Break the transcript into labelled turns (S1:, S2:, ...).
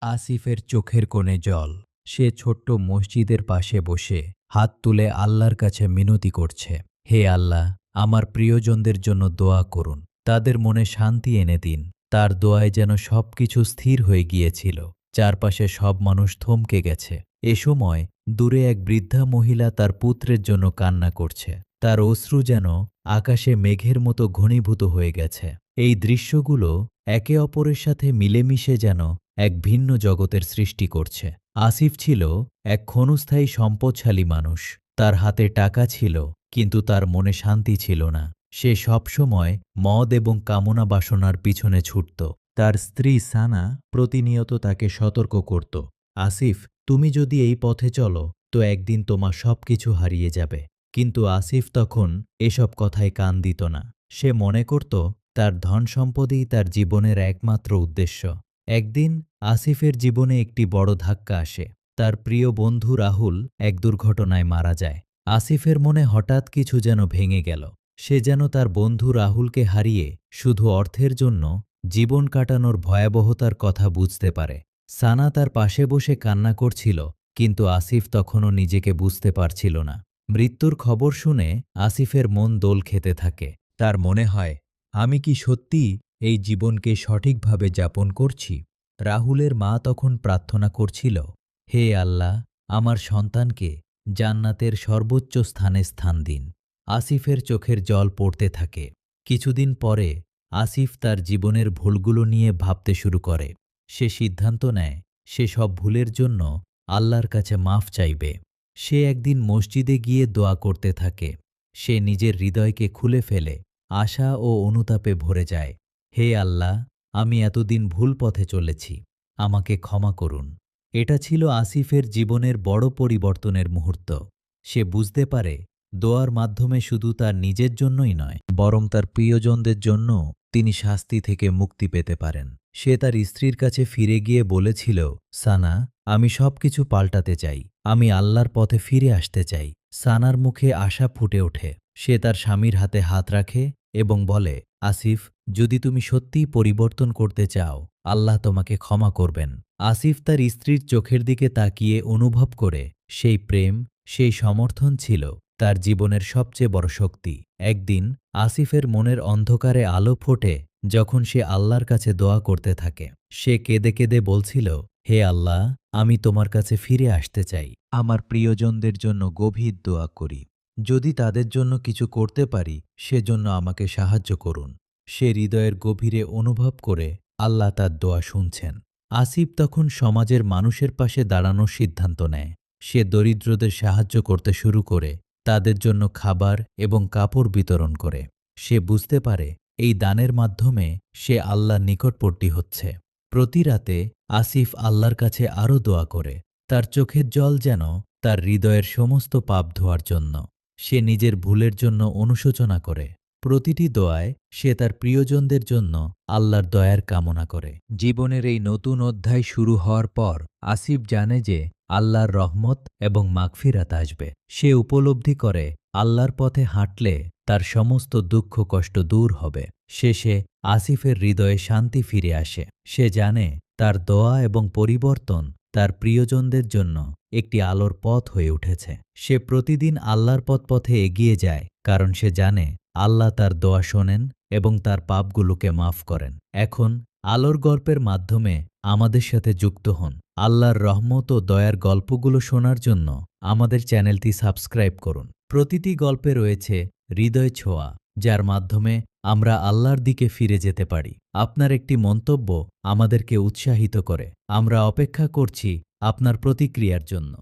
S1: আসিফের চোখের কোণে জল। সে ছোট্ট মসজিদের পাশে বসে হাত তুলে আল্লাহর কাছে মিনতি করছে, হে আল্লাহ, আমার প্রিয়জনদের জন্য দোয়া করুন, তাদের মনে শান্তি এনে দিন। তার দোয়ায় যেন সবকিছু স্থির হয়ে গিয়েছিল। চারপাশে সব মানুষ থমকে গেছে। এ সময় দূরে এক বৃদ্ধা মহিলা তার পুত্রের জন্য কান্না করছে। তার অশ্রু যেন আকাশে মেঘের মতো ঘনীভূত হয়ে গেছে। এই দৃশ্যগুলো একে অপরের সাথে মিলেমিশে যেন এক ভিন্ন জগতের সৃষ্টি করছে। আসিফ ছিল এক ক্ষণস্থায়ী সম্পদশালী মানুষ। তার হাতে টাকা ছিল, কিন্তু তার মনে শান্তি ছিল না। সে সবসময় মদ এবং কামনা বাসনার পিছনে ছুটত। তার স্ত্রী সানা প্রতিনিয়ত তাকে সতর্ক করত, আসিফ, তুমি যদি এই পথে চলো তো একদিন তোমার সবকিছু হারিয়ে যাবে। কিন্তু আসিফ তখন এসব কথায় কান দিত না। সে মনে করত তার ধন সম্পদই তার জীবনের একমাত্র উদ্দেশ্য। একদিন আসিফের জীবনে একটি বড় ধাক্কা আসে। তার প্রিয় বন্ধু রাহুল এক দুর্ঘটনায় মারা যায়। আসিফের মনে হঠাৎ কিছু যেন ভেঙে গেল। সে যেন তার বন্ধু রাহুলকে হারিয়ে শুধু অর্থের জন্য জীবন কাটানোর ভয়াবহতার কথা বুঝতে পারে। সানা তার পাশে বসে কান্না করছিল, কিন্তু আসিফ তখনও নিজেকে বুঝতে পারছিল না। মৃত্যুর খবর শুনে আসিফের মন দোল খেতে থাকে। তার মনে হয়, আমি কি সত্যি এই জীবনকে সঠিকভাবে যাপন করছি? রাহুলের মা তখন প্রার্থনা করছিল, হে আল্লাহ, আমার সন্তানকে জান্নাতের সর্বোচ্চ স্থানে স্থান দিন। আসিফের চোখের জল পড়তে থাকে। কিছুদিন পরে আসিফ তার জীবনের ভুলগুলো নিয়ে ভাবতে শুরু করে। সে সিদ্ধান্ত নেয় সে সব ভুলের জন্য আল্লাহর কাছে মাফ চাইবে। সে একদিন মসজিদে গিয়ে দোয়া করতে থাকে। সে নিজের হৃদয়কে খুলে ফেলে, আশা ও অনুতাপে ভরে যায়। হে আল্লাহ, আমি এতদিন ভুল পথে চলেছি, আমাকে ক্ষমা করুন। এটা ছিল আসিফের জীবনের বড় পরিবর্তনের মুহূর্ত। সে বুঝতে পারে দোয়ার মাধ্যমে শুধু তার নিজের জন্যই নয়, বরং তার প্রিয়জনদের জন্য তিনি শাস্তি থেকে মুক্তি পেতে পারেন। সে তার স্ত্রীর কাছে ফিরে গিয়ে বলেছিল, সানা, আমি সবকিছু পাল্টাতে চাই, আমি আল্লাহর পথে ফিরে আসতে চাই। সানার মুখে আশা ফুটে ওঠে। সে তার স্বামীর হাতে হাত রাখে এবং বলে, আসিফ, যদি তুমি সত্যিই পরিবর্তন করতে চাও, আল্লাহ তোমাকে ক্ষমা করবেন। আসিফ তার স্ত্রীর চোখের দিকে তাকিয়ে অনুভব করে সেই প্রেম, সেই সমর্থন ছিল তার জীবনের সবচেয়ে বড় শক্তি। একদিন আসিফের মনের অন্ধকারে আলো ফোটে যখন সে আল্লাহর কাছে দোয়া করতে থাকে। সে কেঁদে কেঁদে বলছিল, হে আল্লাহ, আমি তোমার কাছে ফিরে আসতে চাই। আমার প্রিয়জনদের জন্য গভীর দোয়া করি। যদি তাদের জন্য কিছু করতে পারি, সেজন্য আমাকে সাহায্য করুন। সে হৃদয়ের গভীরে অনুভব করে আল্লাহ তার দোয়া শুনছেন। আসিফ তখন সমাজের মানুষের পাশে দাঁড়ানোর সিদ্ধান্ত নেয়। সে দরিদ্রদের সাহায্য করতে শুরু করে, তাদের জন্য খাবার এবং কাপড় বিতরণ করে। সে বুঝতে পারে এই দানের মাধ্যমে সে আল্লাহর নিকটবর্তী হচ্ছে। প্রতি রাতে আসিফ আল্লাহর কাছে আরও দোয়া করে, তার চোখের জল যেন তার হৃদয়ের সমস্ত পাপ ধোয়ার জন্য। সে নিজের ভুলের জন্য অনুশোচনা করে। প্রতিটি দোয়ায় সে তার প্রিয়জনদের জন্য আল্লাহর দয়ার কামনা করে। জীবনের এই নতুন অধ্যায় শুরু হওয়ার পর আসিফ জানে যে আল্লাহর রহমত এবং মাগফিরাত আসবে। সে উপলব্ধি করে আল্লাহর পথে হাঁটলে তার সমস্ত দুঃখ কষ্ট দূর হবে। শেষে আসিফের হৃদয়ে শান্তি ফিরে আসে। সে জানে তার দোয়া এবং পরিবর্তন তার প্রিয়জনদের জন্য একটি আলোর পথ হয়ে উঠেছে। সে প্রতিদিন আল্লাহর পথে এগিয়ে যায়, কারণ সে জানে আল্লাহ তার দোয়া শোনেন এবং তার পাপগুলোকে মাফ করেন। এখন আলোর গল্পের মাধ্যমে আমাদের সাথে যুক্ত হন। আল্লাহর রহমত ও দয়ার গল্পগুলো শোনার জন্য আমাদের চ্যানেলটি সাবস্ক্রাইব করুন। প্রতিটি গল্পে রয়েছে হৃদয় ছোঁয়া, যার মাধ্যমে আমরা আল্লাহর দিকে ফিরে যেতে পারি। আপনার একটি মন্তব্য আমাদেরকে উৎসাহিত করে। আমরা অপেক্ষা করছি আপনার প্রতিক্রিয়ার জন্য।